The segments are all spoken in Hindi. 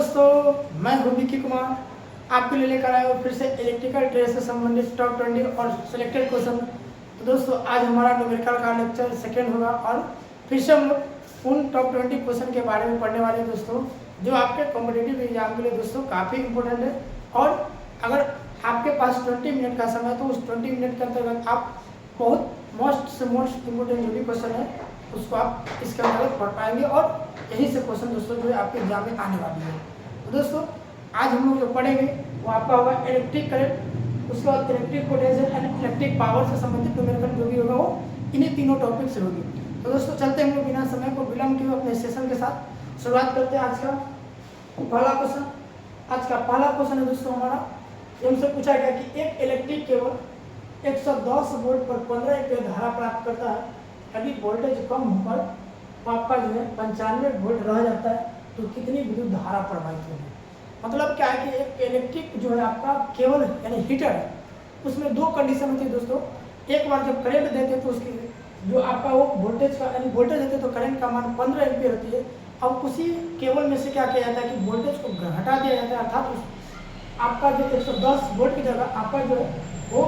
दोस्तों, मैं हूं विकी कुमार, आपके लिए लेकर आया हूँ फिर से इलेक्ट्रिकल ट्रेड से संबंधित टॉप 20 और सिलेक्टेड क्वेश्चन। तो दोस्तों, आज हमारा न्यूमेरिकल का लेक्चर सेकेंड होगा और फिर से हम उन टॉप 20 क्वेश्चन के बारे में पढ़ने वाले हैं दोस्तों, जो आपके कॉम्पिटिटिव एग्जाम के लिए दोस्तों काफ़ी इंपॉर्टेंट है। और अगर आपके पास 20 मिनट का समय तो उस 20 मिनट के अंतर्गत आप बहुत मोस्ट इम्पोर्टेंट जो भी क्वेश्चन है उसको आप इसके अंतर्गत पढ़ पाएंगे और यही से क्वेश्चन दोस्तों जो है आपके एग्जाम में आने वाली है। तो दोस्तों, आज हम लोग जो पढ़ेंगे वो आपका होगा इलेक्ट्रिक करंट, उसके बाद electric potential and electric power से संबंधित न्यूमेरिकल जो भी होगा वो इन्हीं तीनों टॉपिक से होगी। तो दोस्तों, चलते हम लोग बिना समय को विलंब किए अपने सेशन के साथ शुरुआत करते हैं। आज का पहला क्वेश्चन है दोस्तों हमारा, हमसे पूछा गया कि एक इलेक्ट्रिक केबल 110 वोल्ट पर 15 एम्पीयर धारा प्राप्त करता है। यदि वोल्टेज कम होकर आपका जो है 95 वोल्ट रह जाता है तो कितनी विद्युत धारा प्रवाहित होगी। मतलब क्या है कि एक इलेक्ट्रिक जो है आपका केबल यानी हीटर है, उसमें दो कंडीशन होती है दोस्तों। एक बार जब करंट देते हैं तो उसकी जो आपका वो वोल्टेज का यानी वोल्टेज देते हैं तो करंट का मान 15 एम्पीयर होती है। अब उसी केबल में से क्या किया जाता है कि वोल्टेज को घटा दिया जाता है, अर्थात आपका जो 110 वोल्ट की जगह आपका जो है वो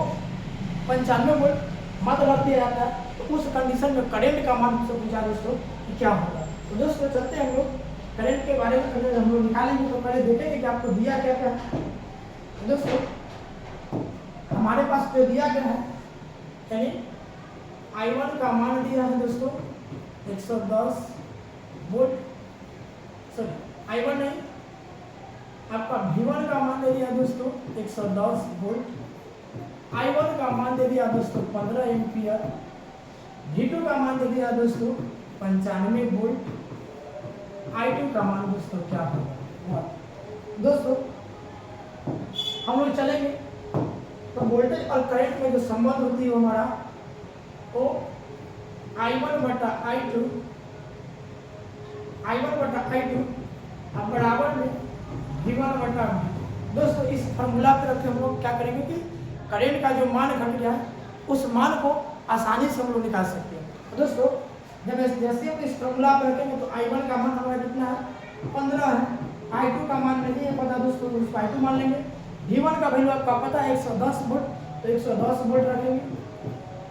95 वोल्ट मत रख दिया जाता है। तो उस कंडीशन में करंट का मान से पूछा दोस्तों कि क्या होगा। तो दोस्तों, चलते हैं हम लोग करंट के बारे में पहले हम लोग निकालेंगे। तो पहले देखेंगे कि आपको दिया क्या क्या है। तो दोस्तों, हमारे पास जो दिया गया है यानी I1 का मान दिया है दोस्तों 110 वोल्ट, सॉरी I1 नहीं, आपका V1 का मान दे दिया दोस्तों 110 वोल्ट, I1 का मान दे दिया दोस्तों 15 एम्पीयर, V2 का मान दे दिया दोस्तों 95 वोल्ट, I2 का मान दोस्तों क्या होगा। दोस्तों, हम लोग चलेंगे तो वोल्टेज और करंट में जो संबंध होती है हमारा वो I1 बटा I2 अब बराबर में V1 बटा V2। दोस्तों, इस फॉर्मूला पर रख के हम लोग क्या करेंगे कि करंट का जो मान घट गया है उस मान को आसानी से हम लोग निकाल सकते हैं। तो दोस्तों, जब जैसे हम इस फॉर्मूला पर रखेंगे तो I1 का मान हमारा कितना है 15 है, I2 का मान नहीं है पता दोस्तों तो उसको I2 मान लेंगे। V1 का वैल्यू आपका पता है 110 वोल्ट, तो 110 वोल्ट रखेंगे।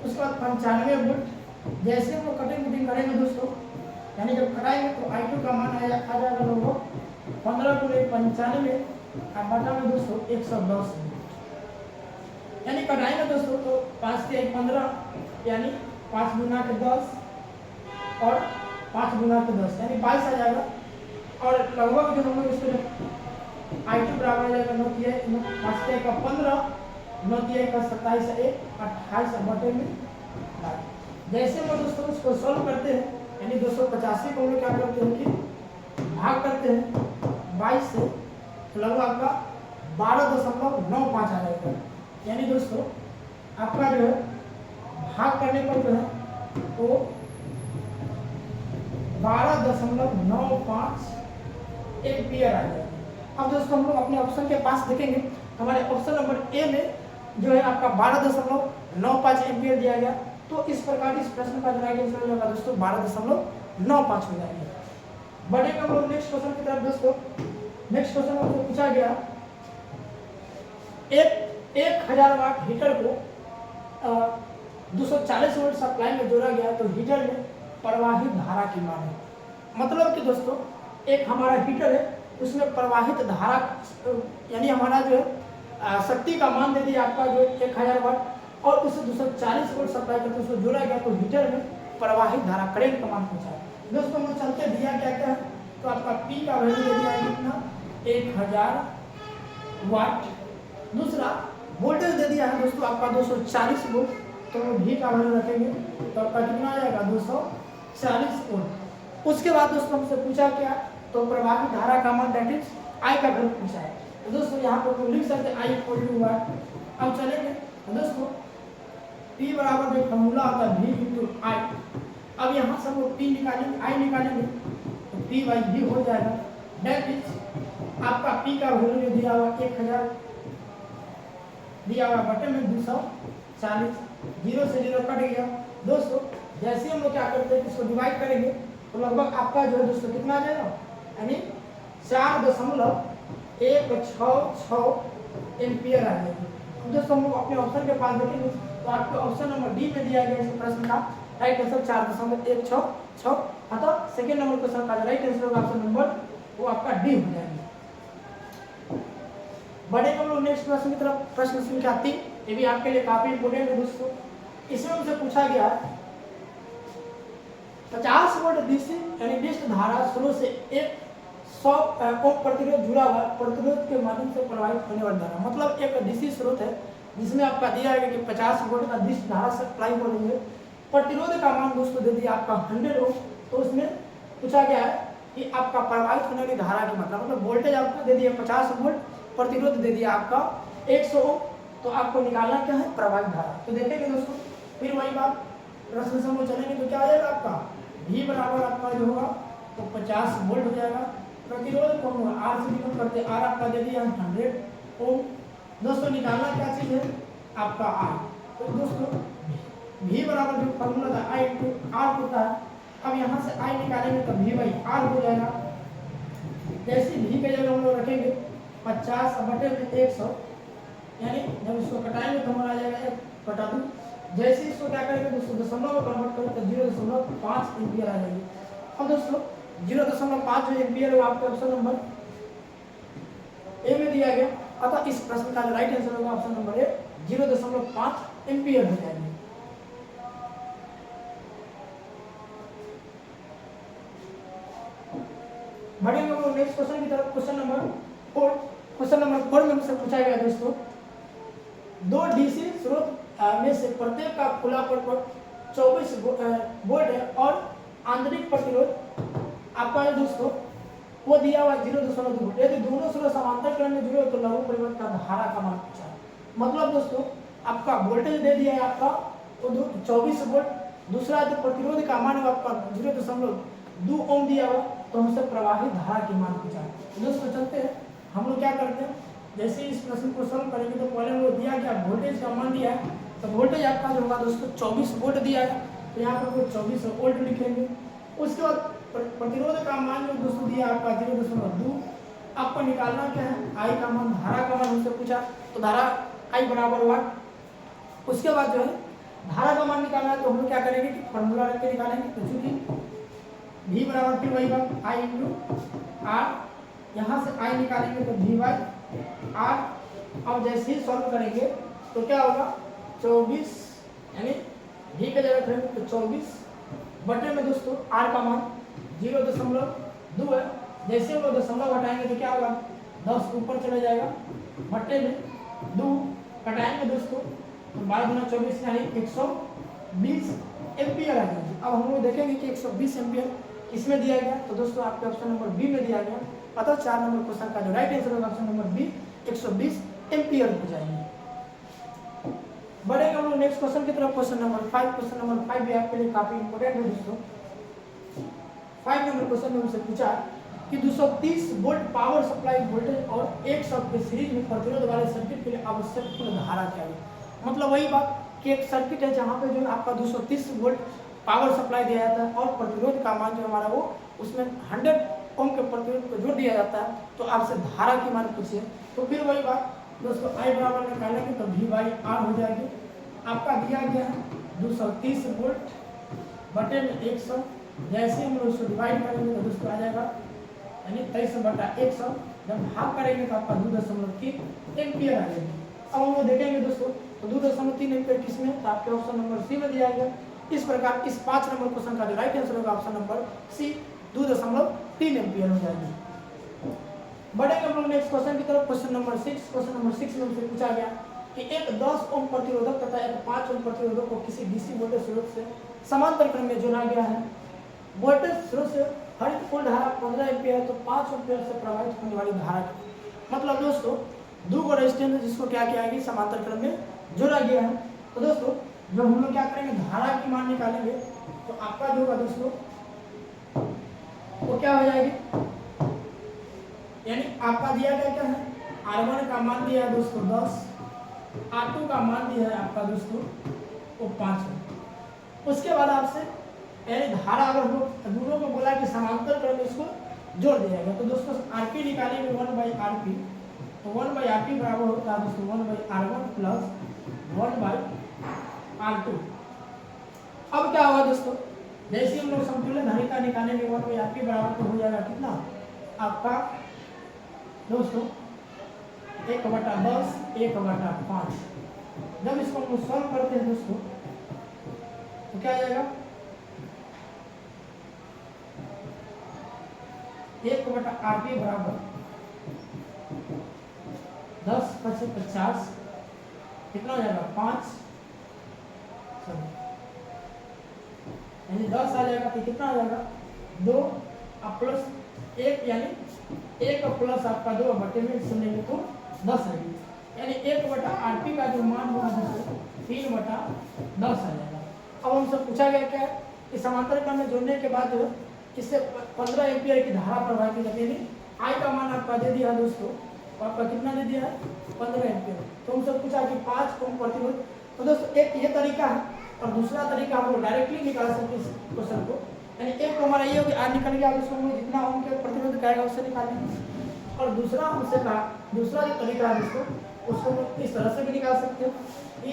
उसके बाद 95 वोल्ट, जैसे हम लोग कटिंग करेंगे दोस्तों यानी जब कटाएंगे तो I2 का मान आ जाएगा लोगों 15 को 95 और बटा में दोस्तों 110 यानी कटाएंगे दोस्तों तो 5 के 15 यानी 5 गुना के 10 और 5 गुना के 10 यानी 22 आ जाएगा। और लगभग जो हम लोग इसको I2 बराबर आ जाएगा 9 के 5 के 15 9 के 27 1 28 बटे में। जैसे हम दोस्तों इसको सॉल्व करते हैं यानी 285 को हम लोग क्या करते हैं कि भाग करते हैं 22 से, तो लगभग आपका 12.95 आ जाएगा। यानी दोस्तों आपका जो है भाग करने पर जो है वो 12.95 एम्पीयर आ जाएगा। अब दोस्तों, हम लोग अपने ऑप्शन के पास देखेंगे, हमारे ऑप्शन नंबर ए में जो है आपका 12.95 एम्पीयर दिया गया। तो इस प्रकार इस प्रश्न का जो राइट आंसर होगा दोस्तों 12.95 हो जाएगा। बढ़ेंगे हम लोग नेक्स्ट क्वेश्चन की तरफ। दोस्तों, नेक्स्ट क्वेश्चन में पूछा गया 1000 वाट हीटर को 240 वोल्ट सप्लाई में जोड़ा गया तो हीटर में प्रवाहित धारा की मान है। मतलब कि दोस्तों, एक हमारा हीटर है उसमें प्रवाहित धारा यानी हमारा जो है शक्ति का मान दे दिया आपका जो 1000 वाट और उसे 240 वोल्ट सप्लाई करके उसको जोड़ा गया तो हीटर में प्रवाहित धारा करंट का मान पूछा है। दोस्तों, हम चलते दिया क्या क्या है तो आपका P का वैल्यू दे दिया है कितना 1000 वाट। दूसरा वोल्टेज दे दिया है दोस्तों आपका 240 वोल्ट, तो V का वैल्यू रखेंगे तो आपका कितना आ जाएगा 240 वोल्ट। उसके बाद दोस्तों हमसे पूछा क्या तो प्रवाहित धारा का मान दैट इज I का वैल्यू पूछा है। तो दोस्तों यहाँ पर लिख सकते हैं I = वाट। अब चलेंगे तो दोस्तों P बराबर जो फॉर्मूला आता है V × I। अब यहाँ से हम लोग P निकालेंगे I निकालेंगे तो P/V हो जाएगा। दैट इज आपका P का वैल्यू दिया हुआ 1000 दिया हुआ बटे में 240, 0 से 0 कट गया। दोस्तों, जैसे हम लोग क्या करते हैं इसको डिवाइड करेंगे तो लगभग आपका जो है दोस्तों कितना आ जाएगा यानी 4.166 एम्पियर आ जाएगी। दोस्तों हम लोग अपने ऑप्शन के पास देखेंगे तो आपके ऑप्शन नंबर डी में दिया गया इस प्रश्न का राइट आंसर 4.166। अतः सेकेंड नंबर क्वेश्चन का राइट आंसर होगा ऑप्शन नंबर वो आपका डी हो जाएगा। बढ़ेंगे हम लोग नेक्स्ट प्रश्न की तरफ। प्रश्न संख्या 3, ये भी आपके लिए काफी इंपोर्टेंट है दोस्तों। इसमें हमसे पूछा गया 50 वोल्ट डीसी यानी डिस्ट धारा स्रोत से एक 100 ओम प्रतिरोध जुड़ा हुआ प्रतिरोध के माध्यम से प्रवाहित होने वाली धारा। मतलब एक डीसी स्रोत है जिसमें आपका दिया है कि 50 वोल्ट का डिस्ट धारा सप्लाई हो रही है। प्रतिरोध का मान दोस्तों दे दिया आपका 100 ओम। तो उसमें पूछा गया है कि आपका प्रवाहित होने वाली धारा की मात्रा, मतलब वोल्टेज आपको दे दिया 50 वोल्ट, प्रतिरोध दे दिया आपका 100 ओम। तो आपको निकालना क्या है, प्रवाहित धारा। तो देखेंगे दोस्तों फिर वही बात प्रश्न से हम लोग चलेंगे तो क्या आ जाएगा आपका V बराबर आपका जो होगा तो 50 वोल्ट हो जाएगा। प्रतिरोध को हम R से डिनोट करते, R आपका दे दिया 100 ओम। दोस्तों निकालना क्या चीज है आपका I। तो दोस्तों V बराबर जो फॉर्मूला था I इंटू R होता है। अब यहाँ से I निकालेंगे तो V बाई R हो जाएगा। जैसे V के जगह हम लोग रखेंगे 50 बटे में 100, यानी जब इसको कटाएंगे तो हमारा आ जाएगा 1 बटा 2। जैसे इसको क्या करेंगे दोस्तों दशमलव में कन्वर्ट करें तो 0.5 एम्पियर आ जाएगी। अब दोस्तों 0.5 जो एम्पियर है आपके ऑप्शन नंबर ए में दिया गया। अतः इस प्रश्न का राइट आंसर होगा ऑप्शन नंबर ए 0.5 एम्पियर हो जाएगी। बढ़ेंगे हम लोग नेक्स्ट क्वेश्चन की तरफ। Question number 4। क्वेश्चन नंबर 4 में हमसे पूछा गया दोस्तों 2 डीसी स्रोत में से प्रत्येक का खुला पट 24 वोल्ट है और आंतरिक प्रतिरोध आपका है दोस्तों वो दिया हुआ 0.2 वोल्ट। यदि दोनों स्रोत समांतर क्रम में जुड़े हो तो लघु परिवर्तन का धारा का मान पूछा है। मतलब दोस्तों आपका वोल्टेज दे दिया है आपका तो 24 वोल्ट, दूसरा जो प्रतिरोध का मान आपका 0.2 ओम दिया हुआ तो हमसे प्रवाहित धारा की मान पूछा है। दोस्तों चलते हैं हम लोग क्या करते हैं, जैसे इस प्रश्न को सॉल्व करेंगे तो पहले हम लोग दिया क्या वोल्टेज का मान दिया है तो वोल्टेज आपका जो होगा दोस्तों 24 वोल्ट दिया है तो यहाँ पर वो 24 वोल्ट लिखेंगे। उसके बाद प्रतिरोध का मान जो दोस्तों दिया आपका 0.2। आपको निकालना क्या है I का मान, धारा का मान हमसे पूछा तो धारा I बराबर 1। उसके बाद जो है धारा का मान निकालना है तो हम लोग क्या करेंगे कि फॉर्मूला रख के निकालेंगे। तो चूंकि V बराबर फिर वही बात I इंटू R, यहाँ से I निकालेंगे तो V बाई R। अब जैसे ही सॉल्व करेंगे तो क्या होगा 24 यानी V के जगह रखेंगे तो 24 बटे में दोस्तों R का मान 0.2 है। जैसे वो दशमलव हटाएंगे तो क्या होगा 10 ऊपर चला जाएगा बटे में 2 कटाएंगे दोस्तों तो 12 गुना 24 यानी 120 एम्पियर आ जाएगी। अब हम लोग देखेंगे कि 120 एम्पियर किसमें दिया गया तो दोस्तों आपके ऑप्शन नंबर बी में दिया गया। अतः 4 नंबर क्वेश्चन का जो राइट आंसर होगा ऑप्शन नंबर बी 120 एम्पियर हो जाएंगे। बढ़ेंगे हम लोग नेक्स्ट क्वेश्चन की तरफ। Question number 5। क्वेश्चन नंबर 5 भी आपके लिए काफी इंपोर्टेंट है दोस्तों। 5 नंबर क्वेश्चन में हमसे पूछा कि 230 वोल्ट पावर सप्लाई वोल्टेज और एक शॉट के सीरीज में प्रतिरोध वाले सर्किट के लिए आवश्यक कुल धारा क्या है। मतलब वही बात कि एक सर्किट है जहाँ पे जो आपका 230 वोल्ट पावर सप्लाई दिया जाता है और प्रतिरोध का मान जो हमारा वो उसमें 100 ओम के प्रतिरोध को जोड़ दिया जाता है तो आपसे धारा की मान पूछिए। तो फिर वही बात दोस्तों I बराबर निकालेंगे तो V बाई R हो जाएगी। आपका दिया गया है 230 वोल्ट बटे में 100। जैसे हम उसको डिवाइड करेंगे तो दोस्तों आ जाएगा यानी 23 बटा 100। जब भाग करेंगे तो आपका 2.3 एम्पियर आ जाएगी। अब हम लोग देखेंगे दोस्तों तो 2.3 एम्पियर किसमें तो आपके ऑप्शन नंबर सी में दिया गया। इस प्रकार इस 5 नंबर क्वेश्चन का जो राइट आंसर होगा ऑप्शन नंबर सी 2.3 एम्पियर हो जाएगी। बढ़ेंगे हम लोग नेक्स्ट क्वेश्चन की तरफ। Question number 6। क्वेश्चन नंबर 6 में हमसे पूछा गया कि एक 10 ओम प्रतिरोधक तथा एक 5 ओम प्रतिरोधक को किसी डीसी वोल्टेज स्रोत से समांतर क्रम में जोड़ा गया है। वोल्टेज स्रोत से हरित कुल धारा 15 एम्पियर है तो 5 एम्पियर से प्रवाहित होने वाली धारा मतलब दोस्तों दो को रेजिस्टेंस जिसको क्या किया गया समांतर क्रम में जोड़ा गया है। तो दोस्तों जब हम लोग क्या करेंगे धारा की मान निकालेंगे तो आपका जो होगा दोस्तों वो क्या हो जाएगी यानी आपका दिया गया क्या है R1 का मान दिया है दोस्तों 10, R2 का मान दिया है आपका दोस्तों वो 5 है। उसके बाद आपसे यानी धारा अगर हम लोग दोनों को बोला कि समांतर क्रम में इसको जोड़ दिया गया। तो दोस्तों आरपी निकालेंगे 1/RP, तो 1/RP बराबर होता है दोस्तों 1/R1 प्लस 1/R2। अब क्या हुआ दोस्तों, जैसे हम लोग समतुल्य धारिता निकालेंगे 1/RP बराबर तो हो जाएगा कितना आपका दोस्तों 1/10 1/5। जब इसको हम लोग सॉल्व करते हैं दोस्तों तो क्या आ जाएगा 1/RP बराबर 10 × 50 कितना हो जाएगा 5, यानी 10 आ जाएगा। तो कितना आ जाएगा 2 प्लस 1, यानी 1 प्लस आपका 2 बटे में सुनेंगे तो 10 आएगी, यानी 1/RP का जो मान होगा दोस्तों 3/10 आ जाएगा। अब हमसे पूछा गया क्या कि समांतर क्रम में जोड़ने के बाद इससे 15 एम्पीयर की धारा प्रवाहित की जाती है। आई का मान आपका दे दिया दोस्तों, आपका कितना दे दिया है 15 एम्पीयर। तो हमसे पूछा कि 5 ओम प्रतिरोध। तो दोस्तों एक ये तरीका है और दूसरा तरीका हम लोग डायरेक्टली निकाल सकते हैं इस क्वेश्चन को, यानी एक तो हमारा ये हो कि आर निकल गया, उसको हम जितना ओम के प्रतिरोध कहेगा उससे निकालेंगे। और दूसरा हमसे कहा, दूसरा जो तरीका है उसको हम इस तरह से भी निकाल सकते हैं कि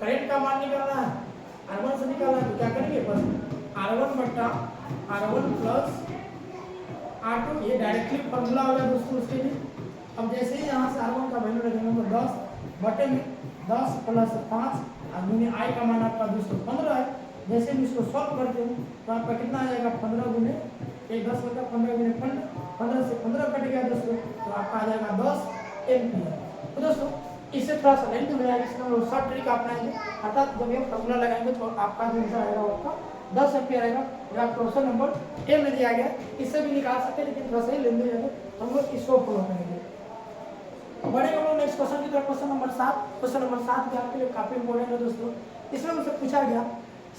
करंट का मान निकालना है R1 से निकालना है। तो क्या करेंगे बस R1 प्लस R2, ये डायरेक्टली फॉर्मूला होगा दोस्तों उसके लिए। अब जैसे ही यहाँ से R1 का वैल्यू रखेंगे तो 10 बटे में 10 प्लस 5 गुने आई का मान आपका दोस्तों 15 है। जैसे हम इसको सॉल्व करते हैं तो आपका कितना आ जाएगा 15 गुने 10 बटा 15 गुने 15 से 15 कट गया दोस्तों, तो आपका आ जाएगा 10 एम्पीयर। तो दोस्तों इससे थोड़ा सा लेंथ हो जाएगा, इसमें हम लोग शॉर्ट ट्रिक अपनाएंगे, अर्थात जब ये फॉर्मूला लगाएंगे तो आपका जो आंसर आएगा आपका 10 एम्पीयर आएगा, जो आपको क्वेश्चन नंबर ए में दिया गया। इससे भी निकाल सकते हैं लेकिन थोड़ा सा ही लेंथ हो जाएगा, तो हम लोग इसको फॉलो करेंगे। बढ़ेंगे हम लोग नेक्स्ट क्वेश्चन की तरफ। क्वेश्चन नंबर 7, क्वेश्चन नंबर 7 भी आपके लिए काफी इंपॉर्टेंट है दोस्तों। इसमें मुझसे पूछा गया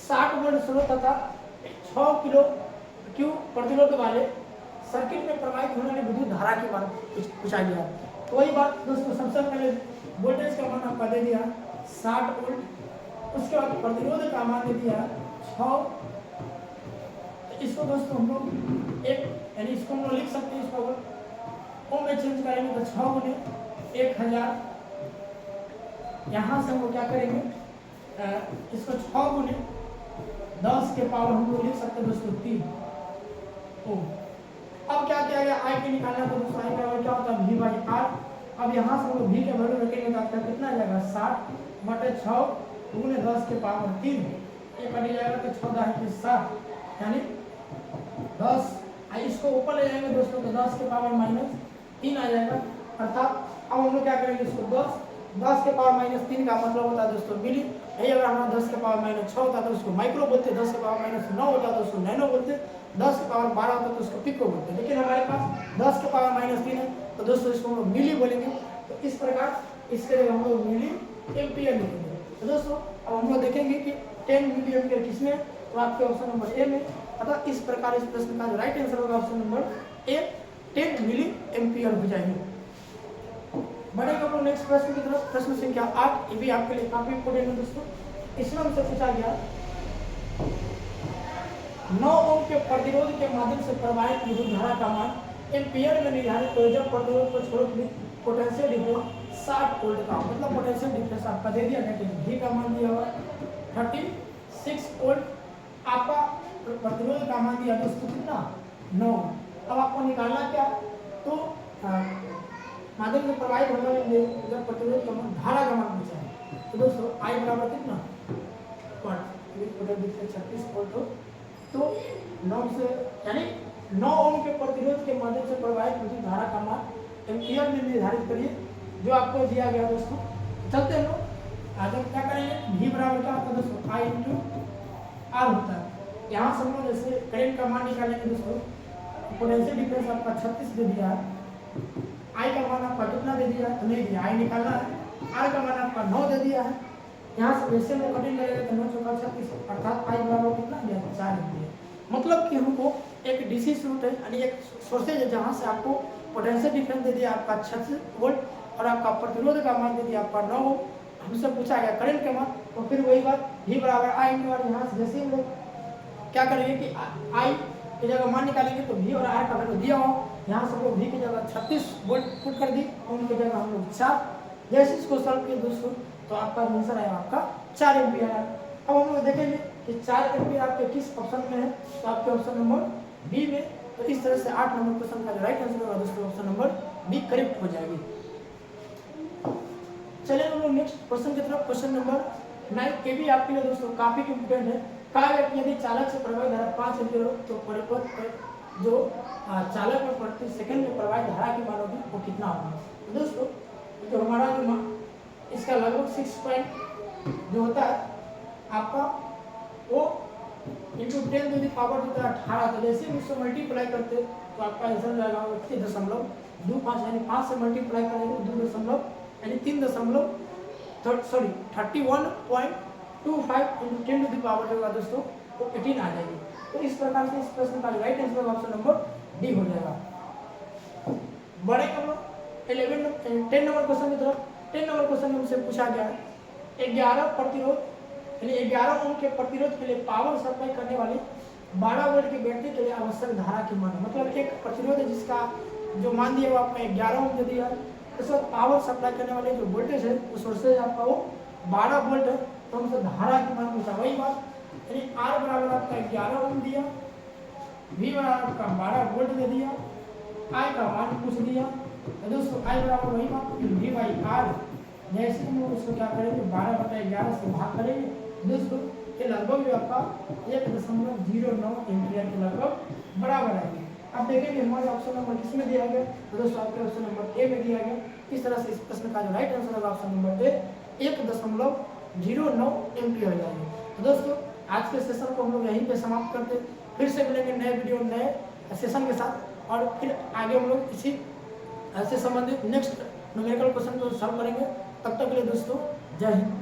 60 वोल्ट स्रोत तथा 6 किलो क्यू प्रतिरोध वाले सर्किट में प्रवाहित होने वाली विद्युत धारा के बारे में पूछा गया। तो वही बात दोस्तों, सबसे पहले वोल्टेज का मान आपका दे दिया 60 वोल्ट, उसके बाद प्रतिरोध का मान दे दिया 6। इसको दोस्तों हम लोग एक, यानी इसको हम लोग लिख सकते हैं, इसको अगर ओम में चेंज करेंगे तो 6 गुने 1000। यहाँ से हम लोग क्या करेंगे इसको 6 गुने 10 के पावर हम लोग लिख सकते हैं दोस्तों 3 ओम। अब क्या किया गया आई के निकालना, तो दोस्तों आई का वैल्यू क्या होता है V/R। अब यहाँ से हम लोग V के वैल्यू रखेंगे तो आपका कितना आ जाएगा 60 बटे 6 गुने 10 के पावर 3, ये कट जाएगा तो 14 के 7, यानी 10। इसको ऊपर ले जाएंगे दोस्तों तो 10 के पावर -3 आ जाएगा। अर्थात अब हम लोग क्या करेंगे इसको 10 के पावर -3 का मतलब होता है दोस्तों मिली। यही अगर हमारा 10 के पावर -6 होता तो उसको माइक्रो बोलते, 10 के पावर -9 होता तो उसको नैनो बोलते, 10 के पावर 12 होता तो उसको पिको बोलते। लेकिन हमारे पास 10 के पावर -3 है तो दोस्तों इसको हम लोग मिली बोलेंगे। तो इस प्रकार इसके लिए हम लोग मिली एम्पियर लिखेंगे। तो दोस्तों अब हम लोग देखेंगे कि 10 मिली एम्पियर किसमें, तो आपके ऑप्शन नंबर ए में। अतः इस प्रकार इस प्रश्न का जो राइट आंसर होगा option number A 10 milliampere हो जाएंगे। बढ़ेगा हम लोग नेक्स्ट प्रश्न की तरफ। प्रश्न संख्या 8, ये भी आपके लिए काफी इंपोर्टेंट है दोस्तों। इसमें हमसे पूछा गया 9 ओम के प्रतिरोध के माध्यम से प्रवाहित विद्युत धारा का मान एम्पियर में निर्धारित हो जब प्रतिरोध को छोड़ पोटेंशियल डिफरेंस 60 वोल्ट का, मतलब पोटेंशियल डिफरेंस आपका दे दिया नेगेटिव V का मान दिया हुआ 36 वोल्ट। आपका प्रतिरोध का मान दिया दोस्तों कितना 9। अब आपको निकालना क्या, तो माध्यम से प्रवाहित होने वाले जब प्रतिरोध का मान धारा का मान पूछा है तो दोस्तों I बराबर कितना 36 वोल्ट हो, तो 9 से यानी 9 ओम के प्रतिरोध के माध्यम से प्रवाहित विद्युत धारा का मान एम्पियर में निर्धारित करिए, जो आपको दिया गया दोस्तों। चलते हैं लोग आगे क्या करेंगे, V बराबर क्या होता है दोस्तों I × R होता है। यहाँ से हम लोग जैसे करंट का मान निकालेंगे दोस्तों, पोटेंशियल डिफरेंस आपका 36 दे दिया है, I का मान आपका कितना दे दिया है तो नहीं दिया, I निकालना है, R का मान आपका 9 दे दिया है। यहाँ से वैसे में कटिंग लगेगा तो 9 × 36 अर्थात I बराबर कितना दिया 4 एम्पीयर। मतलब कि हमको एक डीसी स्रोत है यानी एक सोर्सेज है जहाँ से आपको पोटेंशियल डिफरेंस दे दिया आपका 36 वोल्ट और आपका प्रतिरोध का मान दे दिया आपका 9 ओम। हमसे पूछा गया करंट का मान, तो फिर वही बात V बराबर I × R। यहाँ से जैसे हम लोग क्या करेंगे कि I की जगह मान निकालेंगे तो V और R का वैल्यू दिया हो, यहाँ से लोग V की जगह 36 वोल्ट पुट कर दी, उनकी जगह हम लोग 4। जैसे इसको सॉल्व किए दोस्तों तो आपका आंसर आया आपका 4 एम्पियर आया। अब हम लोग देखेंगे कि 4 एम्पियर आपके किस ऑप्शन में है, तो आपके ऑप्शन नंबर बी में। तो इस तरह से 8 नंबर क्वेश्चन का जो राइट आंसर होगा दोस्तों ऑप्शन नंबर बी करेक्ट हो जाएगी। चलिए हम लोग नेक्स्ट क्वेश्चन की तरफ। क्वेश्चन नंबर 9 के भी आपके लिए दोस्तों काफी इंपोर्टेंट है। कहा गया कि यदि चालक से प्रवाहित धारा 5 एम्पीयर हो तो परिपथ जो चालक में प्रति सेकंड में प्रवाहित धारा की मान होगी वो कितना होगा। तो दोस्तों जो हमारा जो इसका लगभग 6 पॉइंट जो होता है आपका वो इंटू 10 टू द पावर होता है 18। तो जैसे हम इसको मल्टीप्लाई करते तो आपका आंसर जाएगा 31.25, यानी 5 से मल्टीप्लाई करेंगे 2 यानी 31.25 इंटू 10 टू द पावर जो होगा दोस्तों वो 18 आ जाएगी। तो इस प्रकार से इस प्रश्न का right answer option number D हो जाएगा। बड़े नंबर 10 नंबर क्वेश्चन की तरफ। 10 नंबर क्वेश्चन हमसे पूछा गया है 11 प्रतिरोध यानी 11 ओम के प्रतिरोध के लिए पावर सप्लाई करने वाले 12 वोल्ट की बैटरी के लिए आवश्यक धारा की मान, मतलब एक प्रतिरोध है जिसका जो मान दिया वो आपका 11 ओम दे दिया, उस वक्त पावर सप्लाई करने वाले जो वोल्टेज है उस वोल्टेज आपका वो 12 वोल्ट है। तो हमसे धारा की मान पूछा, वही बात यानी R बराबर आपका 11 ओम दिया, V बराबर आपका 12 वोल्ट दे दिया, I का मान पूछ दिया। तो दोस्तों I बराबर वही बात V बाई R, जैसे हम लोग उसको क्या करेंगे 12/11 से भाग करेंगे दोस्तों, ये लगभग भी आपका 1.09 एम्पियर के लगभग बराबर आएगी। अब देखेंगे हमारे ऑप्शन नंबर किसमें दिया गया, तो दोस्तों आपके ऑप्शन नंबर ए में दिया गया। इस तरह से इस प्रश्न का जो राइट आंसर होगा ऑप्शन नंबर ए 1.09 एम्पियर जाएगी। तो दोस्तों आज के सेशन को हम लोग यहीं पे समाप्त करते, फिर से मिलेंगे नए वीडियो नए सेशन के साथ, और फिर आगे हम लोग इसी से संबंधित नेक्स्ट न्यूमेरिकल क्वेश्चन को सॉल्व करेंगे। तब तक के लिए दोस्तों जय हिंद।